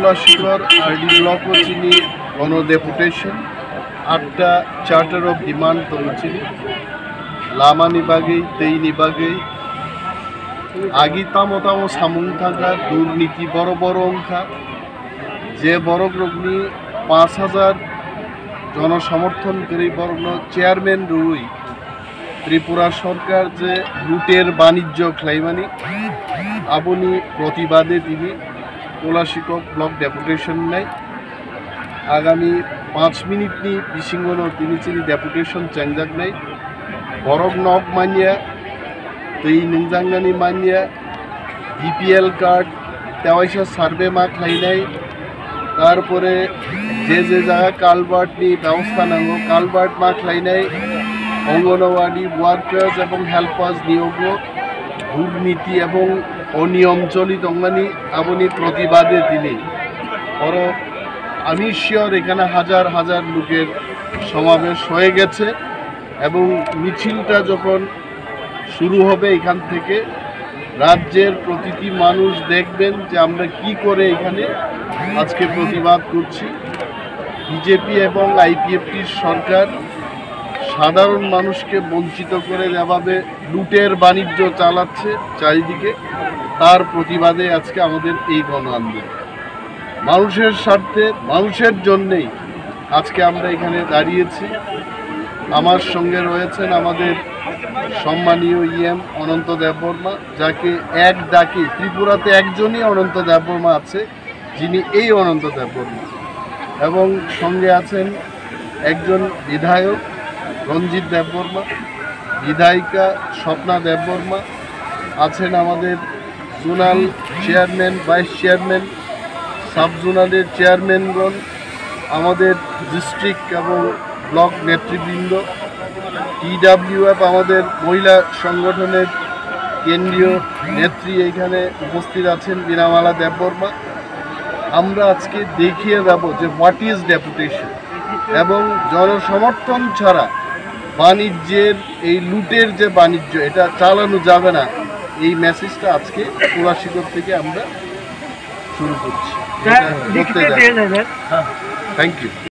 Tulashikhor Blocko chini kono Deputation 8টা charter of demand তরুচিনি লামা নিবাগেই তেই নিবাগেই আগিতা মতাম সামুং থাকা দুর্নীতি বড় বড় অংখা যে বড় গ্রগ্নি 5000 জনসমর্থন করে বড় চেয়ারম্যান রুই ত্রিপুরা সরকার যে লুটের বাণিজ্য খাইমানি আপনি প্রতিবাদে তিনি তুলাশিখর ব্লক ডেপুটেশন নাই আগামী 5 মিনিট নি বিসিঙ্গনো তিনি চিনি ডেপুটেশন চেঞ্জাক নাই বরক নক মানিয়া তৈ নংজাঙ্গানি মানিয়া বিপিএল কার্ড তেওয়াইসা সার্ভে মা খাইনাই তারপরে যে যে জায়গা কালভার্ট নি ব্যবস্থা নাঙ্গো কালভার্ট মা খাইনাই অঙ্গনওয়াড়ি ওয়ার্কার্স এবং হেল্পার্স নিয়োগ দুর্নীতি এবং অনিয়ম চলিত অঙ্গানি আপনি প্রতিবাদে তিনি বড় আমি শিওর এখানে হাজার হাজার লোকের সমাবেশ হয়ে গেছে এবং মিছিলটা যখন শুরু হবে এখান থেকে রাজ্যের প্রতিটি মানুষ দেখবেন যে আমরা কি করে এখানে আজকে প্রতিবাদ করছি বিজেপি এবং আইপিএফটির সরকার সাধারণ মানুষকে বঞ্চিত করে যেভাবে লুটের বাণিজ্য চালাচ্ছে চারিদিকে তার প্রতিবাদে আজকে আমাদের এই গণ আন্দোলন মানুষের স্বার্থে মানুষের জন্যেই আজকে আমরা এখানে দাঁড়িয়েছি আমার সঙ্গে রয়েছেন আমাদের সম্মানীয় ইএম অনন্ত দেববর্মা যাকে এক ডাকে ত্রিপুরাতে একজনই অনন্ত দেববর্মা আছে যিনি এই অনন্ত দেববর্মা এবং সঙ্গে আছেন একজন বিধায়ক রঞ্জিত দেববর্মা বিধায়িকা স্বপ্না দেববর্মা আছেন আমাদের zonal chairman vice chairman sub জোনালের চেয়ারম্যানগণ আমাদের ডিস্ট্রিক্ট এবং ব্লক নেতৃবৃন্দ টিডব্লিউএফ আমাদের মহিলা সংগঠনের কেন্দ্রীয় নেত্রী এখানে উপস্থিত আছেন বীণামালা দেববর্মা আমরা আজকে দেখিয়ে যাব যে হোয়াট ইজ ডেপুটেশন এবং জনসমর্থন ছাড়া বাণিজ্যের এই লুটের যে বাণিজ্য এটা চালানো যাবে না এই মেসেজটা আজকে তুলাশিখর থেকে আমরা শুরু করছি থ্যাংক ইউ।